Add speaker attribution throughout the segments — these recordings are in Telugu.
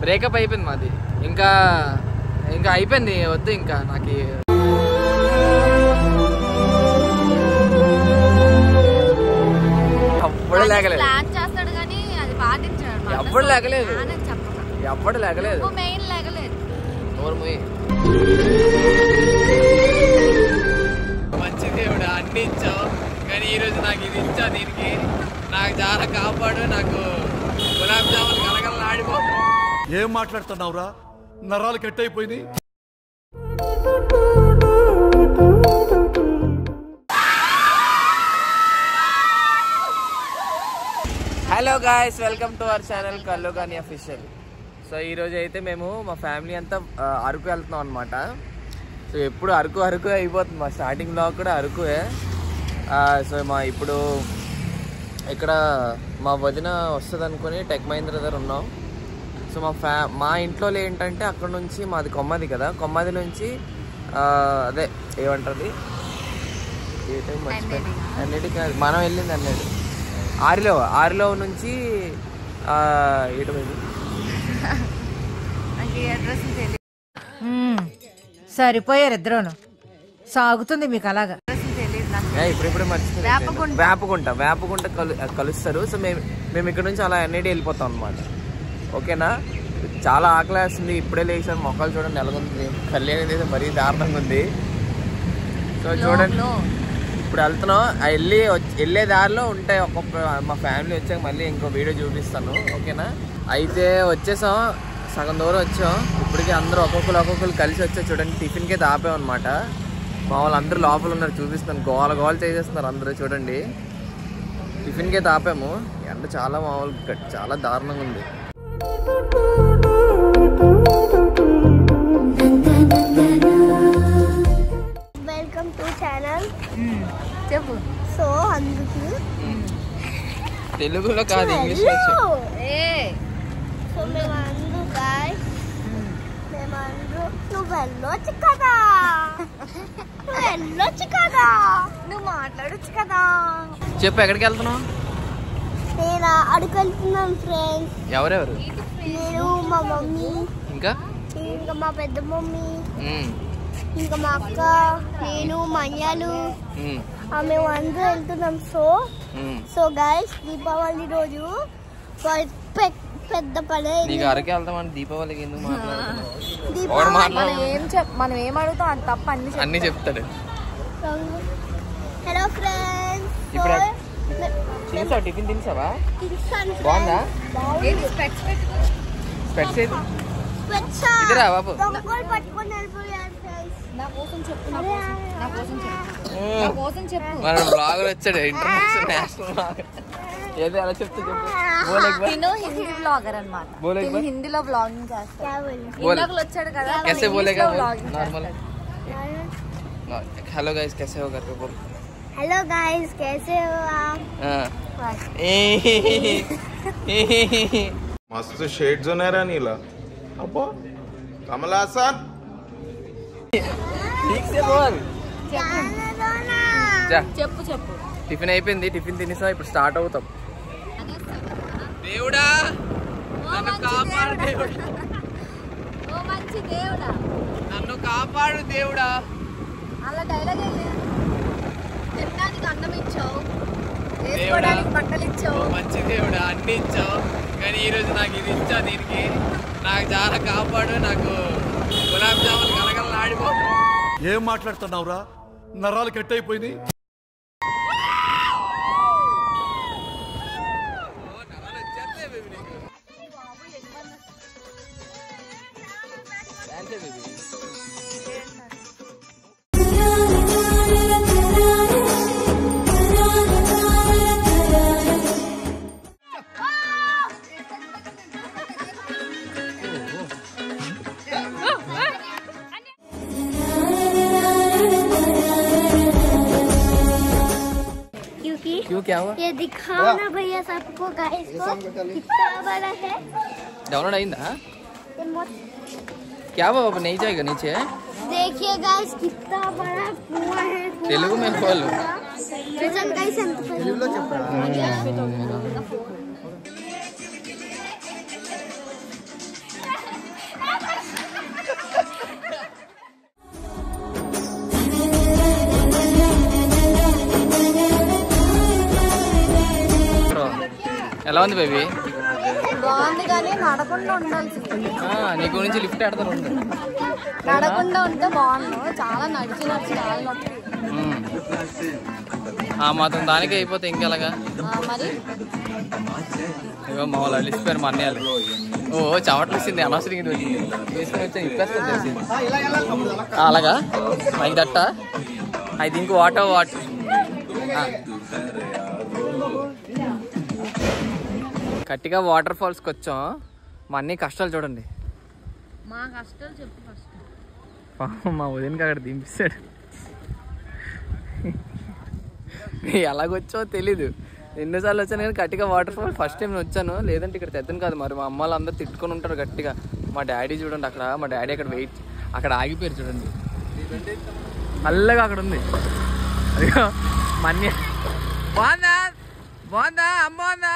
Speaker 1: బ్రేకప్ అయిపోయింది మాది. ఇంకా ఇంకా అయిపోయింది, వద్దు ఇంకా నాకు. ఎప్పుడు లేకలేదు, ఎప్పుడు లేకలేదు, ఎప్పుడు లేకలేదు. మంచి దేవుడు అన్ని ఇచ్చావు, కానీ ఈరోజు నాకు ఇది ఇచ్చా. దీనికి నాకు చాలా కాపాడు. నాకు గులాబ్ జాములు కలగల ఆడిపోతా.
Speaker 2: ఏం మాట్లాడుతున్నావురా, నరాలు కట్ అయిపోయింది.
Speaker 1: Hello guys, welcome to our channel Kallugani official. So ఈరోజు అయితే మేము మా ఫ్యామిలీ అంతా అరకు వెళ్తున్నాం అనమాట. సో ఎప్పుడు అరకు అయిపోతుంది. మా స్టార్టింగ్ బ్లాగ్ కూడా అరకువే. సో ఇప్పుడు ఇక్కడ మా వదిన వస్తుంది అనుకుని టెక్ మహీంద్రా దగ్గర ఉన్నాం. సో మా ఇంట్లో ఏంటంటే అక్కడ నుంచి మాది కొమ్మది కదా, కొమ్మది నుంచి అదే ఏమంటుంది అన్నిటికీ మనం వెళ్ళింది అన్నది ఆరిలో నుంచి ఎటు
Speaker 3: సరిపోయారు ఇద్దరును. సాగుతుంది మీకు అలాగా.
Speaker 1: ఇప్పుడు మర్చిపోయి వేపగుంట కలుస్తారు. సో మేము ఇక్కడ నుంచి అలా ఎన్ఐడి వెళ్ళిపోతాం అనమాట. ఓకేనా? చాలా ఆకలి వేస్తుంది. ఇప్పుడే లేచాను. మొక్కలు చూడండి ఎలాగుంది. కళ్యాణి అనేది మరీ దారుణంగా ఉంది. సో చూడండి, ఇప్పుడు వెళ్తున్నాం. వెళ్ళే దారిలో ఉంటాయి ఒక్కొక్క మా ఫ్యామిలీ వచ్చాక మళ్ళీ ఇంకో వీడియో చూపిస్తాను. ఓకేనా? అయితే వచ్చేసాం, సగం దూరం వచ్చాం. ఇప్పటికీ అందరూ ఒక్కొక్కరు కలిసి వచ్చా. చూడండి, టిఫిన్కి అయితే ఆపామన్నమాట. మా వాళ్ళు అందరూ లోపల ఉన్నారు, చూపిస్తాను. గోల చేసేస్తున్నారు అందరూ. చూడండి, టిఫిన్కి అయితే ఆపాము. ఎండ చాలా చాలా దారుణంగా ఉంది.
Speaker 4: Welcome to channel. చెప్పు. సో అందుకు
Speaker 1: తెలుగులో కాదు, ఇంగ్లీష్లో.
Speaker 4: సో మేమందరూ గాయ్స్, నువ్వు వెళ్ళొచ్చు కదా, నువ్వు మాట్లాడొచ్చు కదా.
Speaker 1: చెప్పు, ఎక్కడికి వెళ్తున్నావు?
Speaker 4: నేను అరకు వెళ్తున్నాను ఫ్రెండ్స్.
Speaker 1: ఎవరెవరు?
Speaker 4: నేను, మా మమ్మీ, ఇంకా మా పెద్ద మమ్మీ, ఇంకా మా అక్క, నేను, మా అయ్యాలు, మేము అందరూ వెళ్తున్నాం. సో గైస్, దీపావళి రోజు పెద్ద పని.
Speaker 1: నీకు అరకే వెళ్తామని దీపావళికి ఎందుకు
Speaker 3: మనం ఏం అడుగుతాం అది తప్ప
Speaker 1: అన్ని చెప్తాడు.
Speaker 4: హలో ఫ్రెండ్స్,
Speaker 1: తినేసావా? టిఫిన్ తినేసావా? బాగుందా? స్పెట్స్ ఇదిరా బాబు. మన బ్లాగర్ వచ్చాడు, ఇంటర్నేషనల్ నేషనల్ బ్లాగర్. ఏదో అలా చెప్తే
Speaker 3: చెప్పు. హిందీ బ్లాగర్ అన్నమాట. హిందీలో బ్లాగింగ్ చేస్తాడు. వచ్చాడు కదా.
Speaker 1: कैसे बोलेगा नॉर्मल? हेलो गाइस, कैसे हो करके बोल.
Speaker 4: हेलो गाइस, कैसे हो आप?
Speaker 5: मस्त शेड जो नाही राणीला अप्पा कमला हसन.
Speaker 1: ठीक से बोल.
Speaker 3: చెప్పు.
Speaker 1: టిఫిన్ అయిపోయింది, టిఫిన్ తినేసాం. ఇప్పుడు స్టార్ట్ అవుతాం. దేవుడా నన్ను కాపాడు, దేవుడా నన్ను కాపాడు, దేవుడా.
Speaker 3: అలా డైలాగ్ తినడానికి అన్నం ఇచ్చావు, వేసుకోవడానికి బట్టలు ఇచ్చావు.
Speaker 1: మంచి దేవుడా, అన్ని ఇచ్చావు, కానీ ఈరోజు నాకు ఇది ఇచ్చా. దీనికి నాకు చాలా కాపాడు. నాకు గులాబ్ జాములు కలగల ఆడిపోతా.
Speaker 2: ఏం మాట్లాడుతున్నావురా, నరాలు కట్ అయిపోయింది.
Speaker 1: क्यों, क्या हुआ?
Speaker 4: ये दिखाओ ना भैया सबको गाइस को, कितना बड़ा है.
Speaker 1: डाउनलोड अయిందా? क्या हुआ? अब नहीं जाएगा नीचे?
Speaker 4: देखिए गाइस, कितना बड़ा कुआं है.
Speaker 1: तेलुगु में बोलो.
Speaker 4: गाइस हम తెలుగులో చెప్పరా?
Speaker 1: ఎలా ఉంది బేబీ?
Speaker 3: బాగుంది కానీ నడకుండా ఉండాల్సింది.
Speaker 1: నీ గురించి లిఫ్ట్ ఆడతారు.
Speaker 3: నడకుండా ఉంటే బాగుండు. చాలా నడిచి చాలా నొప్పి.
Speaker 1: మాత్రం దానికి అయిపోతే ఇంకెలాగా?
Speaker 3: మరి
Speaker 1: ఇగో మా వాళ్ళు అలిసిపోయారు మా అన్నయ్యలు. ఓ చవట్లు వచ్చింది అనవసరంగా తీసుకొని వచ్చి ఇప్పేస్తుంది తెలిసింది. అలాగా like that. I think what గట్టిగా వాటర్ ఫాల్స్కి వచ్చాం. మా అన్ని కష్టాలు చూడండి.
Speaker 3: మా కష్టాలు చెప్పు ఫస్ట్.
Speaker 1: మా ఉదయనికి అక్కడ దింపిస్తాడు. ఎలాగొచ్చో తెలీదు. ఎన్నోసార్లు వచ్చాను కానీ గట్టిగా వాటర్ ఫాల్ ఫస్ట్ టైం వచ్చాను. లేదంటే ఇక్కడ తెద్దను కాదు. మరి మా అమ్మ వాళ్ళందరూ తిట్టుకొని ఉంటారు గట్టిగా. మా డాడీ చూడండి అక్కడ. మా డాడీ అక్కడ అక్కడ ఆగిపోయారు చూడండి. అల్లగా అక్కడ ఉంది. అదిగో మన్య బాగుందా బాగుందా అమ్మ బాగుందా?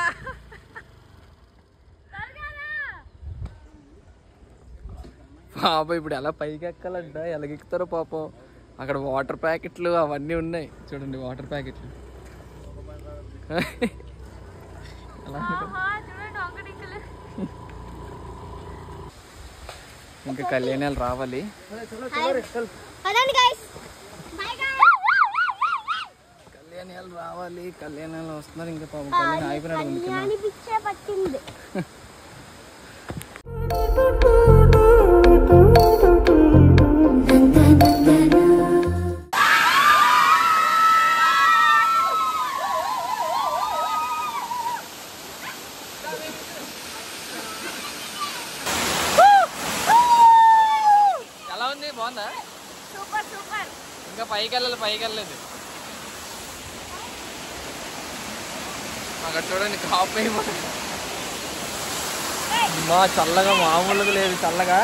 Speaker 1: పాపం ఇప్పుడు ఎలా పైకి ఎక్కాలంట. ఎలాగెక్కుతారో పాపం. అక్కడ వాటర్ ప్యాకెట్లు అవన్నీ ఉన్నాయి చూడండి. వాటర్ ప్యాకెట్లు ఇంకా కళ్యాణాలు రావాలి. కళ్యాణాలు రావాలి. కళ్యాణాలు వస్తున్నారు. ఇంకా పాపం కళ్యాణం అయిపోయినాడు. ఎలా ఉంది? బాగుందా?
Speaker 3: Super super.
Speaker 1: ఇంకా పైకి వెళ్ళలేదు. అక్కడ చూడండి కాపు మా చల్లగా మామూలుగా లేదు. చల్లగా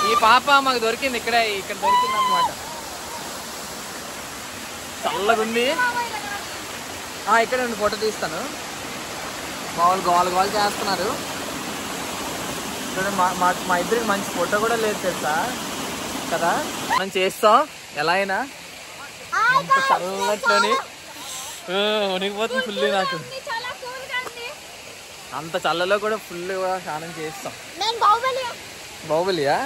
Speaker 1: ఈ పాప మాకు దొరికింది. ఇక్కడ దొరికింది అన్నమాట. చల్లగా ఉంది. ఇక్కడ నేను ఫోటో తీస్తాను. వాళ్ళు గోల్ చేస్తున్నారు చూడండి. మా ఇద్దరికి మంచి ఫోటో కూడా లేదు తెలుసా కదా. మనం చేస్తాం ఎలా అయినా. చల్లట్లోని వణికిపోతుంది ఫుల్. నాకు అంత చల్లలో కూడా ఫుల్గా స్నానం చేస్తాం. బాహుబలియా?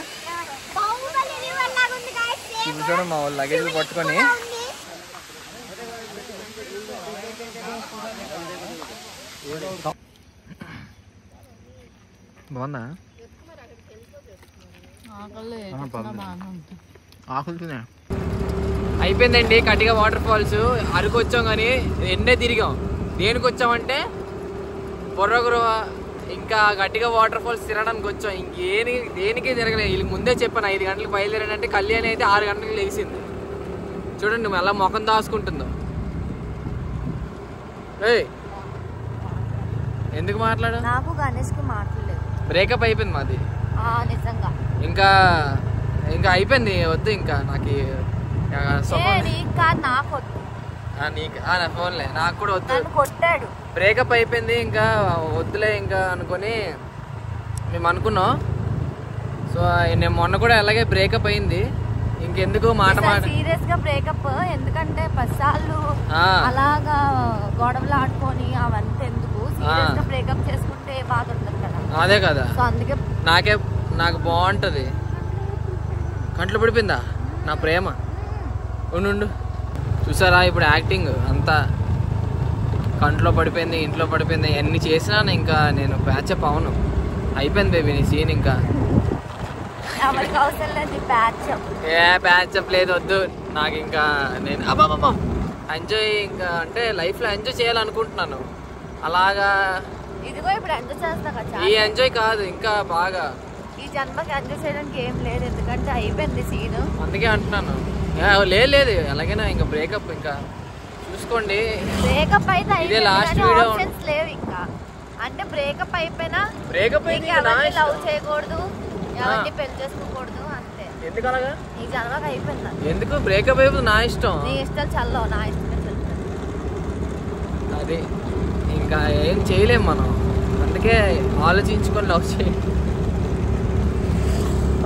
Speaker 1: ఇప్పుడు చూడండి మా వాళ్ళు లగేజ్లు పట్టుకొని. బాగుందా? ఆకులుతున్నా. అయిపోయిందండి కట్టిగా వాటర్ ఫాల్స్. అరకు వచ్చాం కానీ ఎండే తిరిగాం. దేనికి వచ్చామంటే బొర్రగురవ ఇంకా గట్టిగా వాటర్ ఫాల్స్ తిరగడానికి వచ్చాం. దేనికి తిరగలేదు. వీళ్ళకి ముందే చెప్పాను 5 గంటలకు బయలుదేరానంటే. కళ్యాణి అయితే 6 గంటలకు లేచింది. చూడండి మళ్ళీ ముఖం దాచుకుంటుందో. ఎందుకు మాట్లాడు?
Speaker 3: నాకు గణేష్కి మాట్లాడలేదు.
Speaker 1: బ్రేకప్ అయిపోయింది మాది
Speaker 3: నిజంగా.
Speaker 1: ఇంకా అయిపోయింది. వద్దు ఇంకా నాకు ఫోన్లే. నాకు కూడా వద్దు.
Speaker 3: కొట్టాడు.
Speaker 1: బ్రేకప్ అయిపోయింది ఇంకా వద్దులే ఇంకా అనుకొని మేము అనుకున్నాం. సో నేను మొన్న కూడా అలాగే బ్రేకప్ అయింది. ఇంకెందుకు మాట
Speaker 3: సీరియస్ గా బ్రేకప్. ఎందుకంటే 10 సార్లు అలాగా గొడవలు ఆడుకొని అవంతా ఎందుకు. సీరియస్ గా బ్రేకప్ చేసుకుంటే బాధ ఉంటుంది కదా.
Speaker 1: అదే కదా.
Speaker 3: సో అందుకే
Speaker 1: నాకు బాగుంటది. కంట్లో పడిపోయిందా నా ప్రేమ? ఉండు చూసారా ఇప్పుడు యాక్టింగ్ అంతా. కంట్లో పడిపోయింది, ఇంట్లో పడిపోయింది. ఎన్ని చేసినా ఇంకా నేను ప్యాచప్ అవును. అయిపోయింది బేబీ నీ సీన్. ఇంకా ప్యాచప్ లేదు, వద్దు నాకు. ఇంకా నేను ఎంజాయ్ ఇంకా అంటే లైఫ్లో ఎంజాయ్ చేయాలనుకుంటున్నాను. అలాగా
Speaker 3: ఇదిగో ఇప్పుడు ఎంజాయ్ చేస్తా.
Speaker 1: ఈ ఎంజాయ్ కాదు ఇంకా బాగా.
Speaker 3: ఈ జన్మకి ఎంజాయ్ చేయడానికి ఏం లేదు. ఎందుకంటే అయిపోయింది సీన్. అందుకే
Speaker 1: అంటున్నాను. లేదు ఎలాగైనా ఇంకా బ్రేకప్ ఇంకా చూసుకోండి.
Speaker 3: బ్రేకప్ అయితే
Speaker 1: ఇదే లాస్ట్ వీడియో.
Speaker 3: ఆప్షన్స్ లేవు ఇంకా. అంటే బ్రేకప్ అయిపోయినా లవ్ చేయకూడదు, ఎవరిని పెళ్లి చేసుకోకూడదు అంతే.
Speaker 1: ఎందుకు అలాగా?
Speaker 3: ఈ జన్మకి అయిపోయింది.
Speaker 1: ఎందుకు బ్రేకప్ అయిపోతుంది? నా ఇష్టం.
Speaker 3: నీ ఇష్టాలు చల్లవు, నా ఇష్టమే చల్లుతుంది.
Speaker 1: అది ఇంకా ఏం చేయలేం మనం. అందుకే ఆలోచించుకొని లవ్ చేయండి.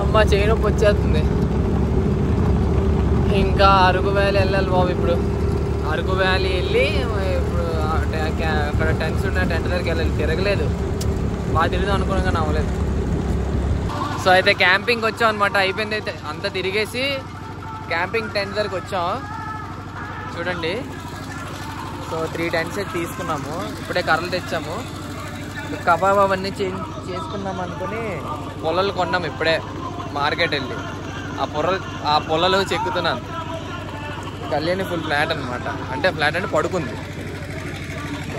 Speaker 1: అమ్మ చేయి నొప్పి వచ్చేస్తుంది. ఇంకా అరకు వ్యాలీ వెళ్ళాలి బాబు. ఇప్పుడు అరకు వ్యాలీ వెళ్ళి ఇప్పుడు అక్కడ టెంట్స్ ఉన్న టెంట్ దగ్గరికి వెళ్ళాలి, తిరగలేదు. బాగా తిరుగుదాం అనుకున్నాం కానీ అవ్వలేదు. సో అయితే క్యాంపింగ్ వచ్చాం అనమాట. అయిపోయింది. అయితే అంతా తిరిగేసి క్యాంపింగ్ టెంట్ దగ్గరికి వచ్చాం. చూడండి. సో 3 టెంట్స్ అయితే తీసుకున్నాము. ఇప్పుడే కర్రలు తెచ్చాము. కబాబ్ అవన్నీ చేసుకున్నాం అనుకుని పొలాలు కొన్నాము. ఇప్పుడే మార్కెట్ వెళ్ళి ఆ పొలాలు చెక్కుతున్నాను. కళ్యాణి ఫుల్ ఫ్లాట్ అనమాట. అంటే ఫ్లాట్ అంటే పడుకుంది.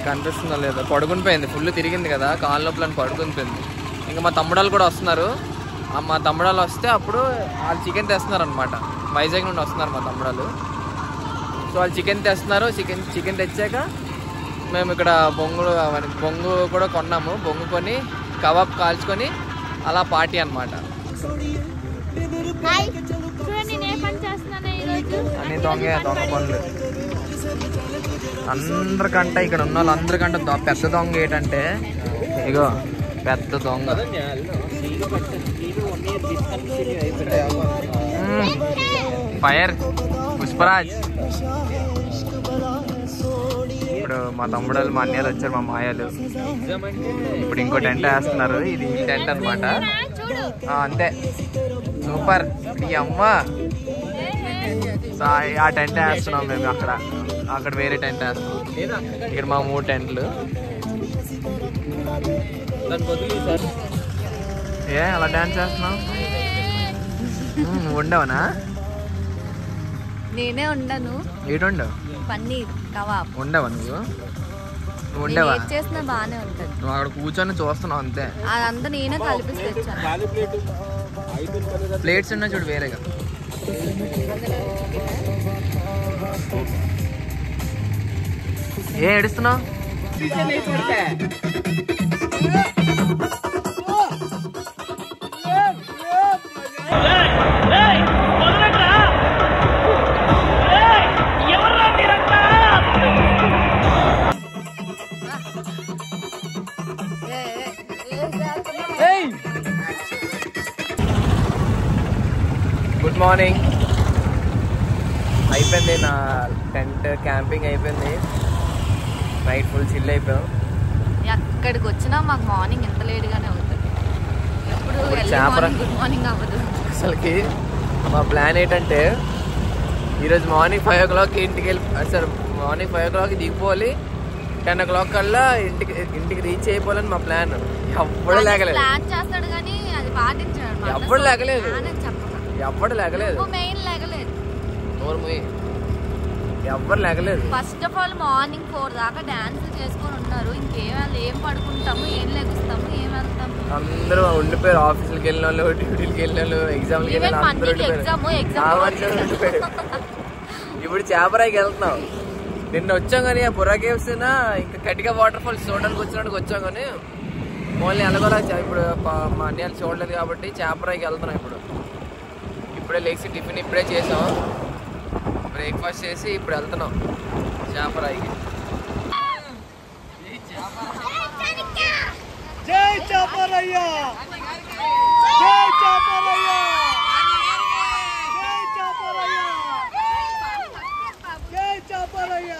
Speaker 1: కనిపిస్తుందో లేదో, పడుకుని పోయింది. ఫుల్ తిరిగింది కదా, కాళ్ళ లోపల పడుకుని పోయింది. ఇంకా మా తమ్ముడాలు కూడా వస్తున్నారు. మా తమ్ముడాలు వస్తే అప్పుడు వాళ్ళు చికెన్ తెస్తున్నారు అనమాట. వైజాగ్ నుండి వస్తున్నారు మా తమ్ముడాలు. సో వాళ్ళు చికెన్ తెస్తున్నారు. చికెన్ తెచ్చాక మేము ఇక్కడ బొంగు కూడా కొన్నాము. బొంగు కొని కబాబ్ కాల్చుకొని అలా పార్టీ అనమాట. అన్ని దొంగ పనులు. అందరికంటే ఇక్కడ ఉన్న వాళ్ళందరికంటే పెద్ద దొంగ ఏంటంటే ఇగో పెద్ద దొంగ ఫైర్ పుష్పరాజ్. ఇప్పుడు మా తమ్ముడు మా అన్నయ్యలు వచ్చారు, మా మాయలు. ఇప్పుడు ఇంకో టెంట్ వేస్తున్నారు. ఇది టెంట్ అనమాట. అంతే సూపర్. ఈ అమ్మ ఆ టెంట్ వేస్తున్నాం మేము. అక్కడ వేరే టెంట్ వేస్తున్నాం. ఇక్కడ మా 3 టెంట్లు. ఏ అలా డాన్స్ చేస్తున్నావు? నువ్వు ఉండవనా?
Speaker 3: నేనే ఉండను.
Speaker 1: ఏడుండవు?
Speaker 3: పన్నీర్ కబాబ్
Speaker 1: ఉండవా? నువ్వు ఉండవా?
Speaker 3: చేసినా బాగానే ఉంటుంది.
Speaker 1: నువ్వు అక్కడ కూర్చొని చూస్తున్నావు అంతే.
Speaker 3: అదంతా నేనే కలిపి తెచ్చాను.
Speaker 1: ప్లేట్స్ ఉన్నా చూడు వేరేగా. ఏ ఏడుస్తున్నావు? Good morning. అయిపోయింది నా టెంట్ క్యాంపింగ్ అయిపోయింది. నైట్ ఫుల్ చిల్ అయిపోయాం.
Speaker 3: ఎక్కడికి వచ్చినా మాకు మార్నింగ్ ఎంత లేట్గానే అవుతుంది. ఎప్పుడు గుడ్ మార్నింగ్ అవ్వదు.
Speaker 1: అసలుకి మా ప్లాన్ ఏంటంటే ఈరోజు మార్నింగ్ 5 o'clock ఇంటికి సార్ మార్నింగ్ 5 o'clock దిగిపోవాలి. 10 o'clock కల్లా ఇంటికి రీచ్ అయిపోవాలని మా ప్లాన్. ఎవ్వడు లేకలేదు.
Speaker 3: ప్లాన్ చేస్తాడు కానీ అది పాటించాడు.
Speaker 1: ఎవ్వడు లేకలేదు. ఎవ్వడు లేకలేదు.
Speaker 3: మెయిన్ లేకలేదు.
Speaker 1: ఎవ్వరు లేకలేదు.
Speaker 3: ఫస్ట్ ఆఫ్ ఆల్ మార్నింగ్ 4 దాకా డాన్స్ చేసుకొని ఉన్నారు. ఏం పడుకుంటాము, ఏం లెగుస్తాము, ఏం వెళ్తాము.
Speaker 1: అందరూ ఉండిపోయారు. ఆఫీసులకి వెళ్ళిన వాళ్ళు, డ్యూటీలకి వెళ్ళిన వాళ్ళు, ఎగ్జామ్లకి వెళ్ళిన అందరూ ఉండిపోయారు. ఇప్పుడు చేపరాయికి వెళ్తున్నాం. నిన్న వచ్చాం కానీ ఆ బుర్రా కేవ్స్ ఇంకా కటిక వాటర్ ఫాల్స్ చూడడానికి వచ్చినట్టుకు వచ్చాం కానీ ఓన్లీ ఎలాగోలా ఇప్పుడు మా అన్నయ్యలు చూడలేదు కాబట్టి చేపరాయికి వెళ్తున్నాం. ఇప్పుడే లేచి టిఫిన్ ఇప్పుడే చేసాం. బ్రేక్ఫాస్ట్ చేసి ఇప్పుడు వెళ్తున్నాం చేపరాయికి.
Speaker 2: జై చేపరయ్య, జై చేపరయ్య, జై చేపరయ్య, జై చేపరయ్య.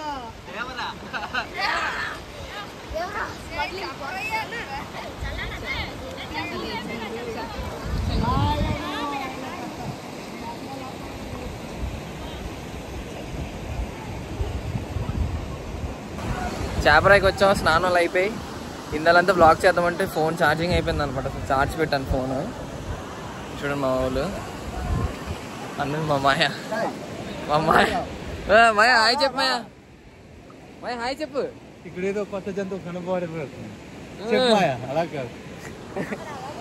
Speaker 1: చేపరాయికి వచ్చాం. స్నానాలు అయిపోయి ఇందాలంతా బ్లాక్ చేద్దామంటే ఫోన్ ఛార్జింగ్ అయిపోయింది అనమాట. ఛార్జ్ పెట్టాను ఫోన్. చూడండి మా వాళ్ళు అన్నీ. మా మాయ మాయ హాయ్ చెప్పు. మాయ హాయ్ చెప్పు.
Speaker 2: ఇక్కడ ఏదో కొత్త జంతువు కనబడుతుంది.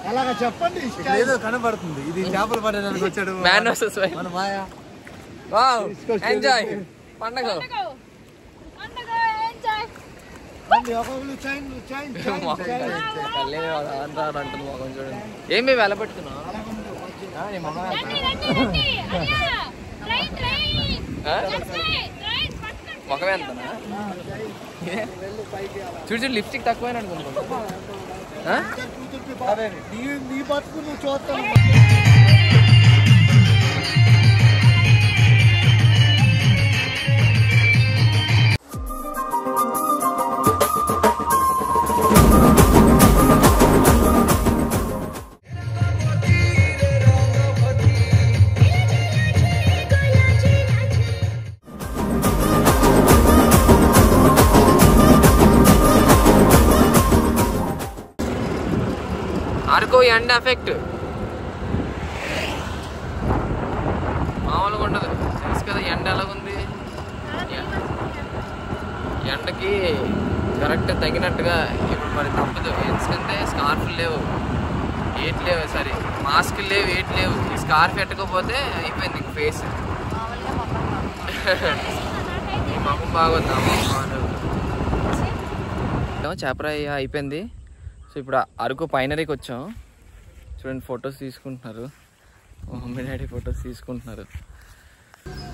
Speaker 2: అలాగా చెప్పండి. ఏదో కనబడుతుంది. ఇది చేపలు పడడానికి వచ్చాడు
Speaker 1: మ్యాన్ వర్సెస్ వైల్డ్.
Speaker 2: మన మాయ.
Speaker 1: వావ్ ఎంజాయ్ పండగ. అంటుంది మొఖం చూడండి. ఏం మేము వెళ్ళబెట్టుకున్నాం. మొఖం ఎంతనా? చూడు చూడు లిప్స్టిక్ తక్కువ అనుకుంటున్నా.
Speaker 2: నీ బతుకు నువ్వు చూస్తావు.
Speaker 1: అరకు ఎండ ఎఫెక్ట్ మామూలుగా ఉండదు. తెలుసు కదా ఎండ ఎలాగుంది. ఎండకి కరెక్ట్ తగినట్టుగా ఇప్పుడు మరి తప్పదు. ఎందుకంటే స్కార్ఫ్లు లేవు, ఏటి లేవు, సరే మాస్కులు లేవు, ఏటి లేవు. ఈ స్కార్ఫ్ ఎట్టుకోపోతే అయిపోయింది ఇంక ఫేస్. ఈ మొహం బాగుంది. చేపరాయి అయిపోయింది. సో ఇప్పుడు అరకు పైనరీకి వచ్చాం. చూడండి ఫొటోస్ తీసుకుంటున్నారు, మమ్మీ డాడీ ఫొటోస్ తీసుకుంటున్నారు.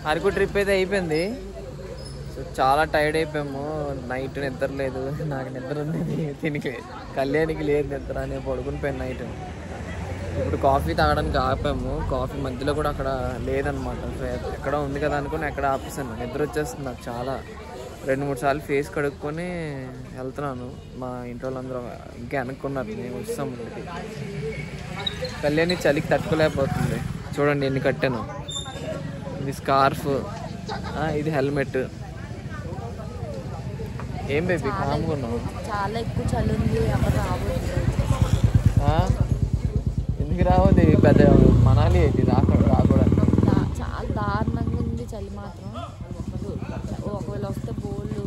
Speaker 1: అరకు ట్రిప్ అయితే అయిపోయింది. సో చాలా టైర్డ్ అయిపోయాము. నైట్ నిద్ర లేదు, నాకు నిద్ర ఉంది, దీనికి కళ్యాణికి లేదు నిద్ర, నేను పడుకుని పోయాను నైట్. ఇప్పుడు కాఫీ తాగడానికి ఆపాము. కాఫీ మధ్యలో కూడా అక్కడ లేదనమాట. సో ఎక్కడ ఉంది కదా అనుకుని ఎక్కడ ఆపేసాను. నిద్ర వచ్చేస్తుంది నాకు చాలా. 2-3 సార్లు ఫేస్ కడుక్కొని వెళ్తున్నాను. మా ఇంట్లో వాళ్ళందరూ ఇంకా అనుకున్నారు మేము వస్తాం. కళ్యాణి చలికి తట్టుకోలేకపోతుంది. చూడండి ఎన్ని కట్టాను. ఇది స్కార్ఫ్, ఇది హెల్మెట్. ఏం బేబీ కాముకున్నావు?
Speaker 3: చాలా ఎక్కువ చలి ఉంది.
Speaker 1: ఎందుకు రావద్దు? పెద్ద మనాలి అయితే రాకూడదు.
Speaker 3: చాలా దారుణంగా ఉంది చలి మాత్రం. ఒకవేళ వస్తే బోళ్ళు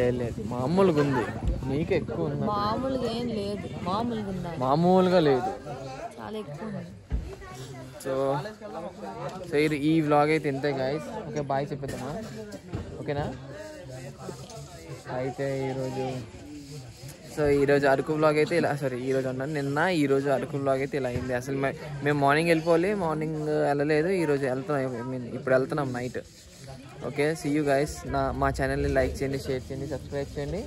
Speaker 1: లేదు మామూలుగా ఉంది. నీకు ఎక్కువ ఉంది.
Speaker 3: మామూలుగా ఏం లేదు, మామూలుగా ఉందా?
Speaker 1: మామూలుగా లేదు,
Speaker 3: చాలా ఎక్కువ ఉంది.
Speaker 1: సో ఈ వ్లాగ్ అయితే ఇంతే గాయస్. Okay bye చెప్పేద్దామా? ఓకేనా? అయితే ఈరోజు అరకు వ్లాగ్ అయితే ఇలా, ఈరోజు అన్నాను ఈరోజు అరకు వ్లాగ్ అయితే ఇలా అయింది. అసలు మేము మార్నింగ్ వెళ్ళిపోవాలి, మార్నింగ్ వెళ్ళలేదు. ఈరోజు వెళ్తున్నాం, ఇప్పుడు వెళ్తున్నాం night. Okay see you guys. మా ఛానల్ని లైక్ చేయండి, షేర్ చేయండి, సబ్స్క్రైబ్ చేయండి.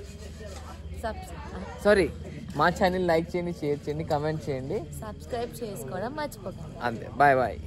Speaker 1: మా ఛానల్ లైక్ చేయండి, షేర్ చేయండి, కమెంట్ చేయండి,
Speaker 3: సబ్స్క్రైబ్ చేసుకోవడం మర్చిపోకండి.
Speaker 1: అంతే. Bye bye.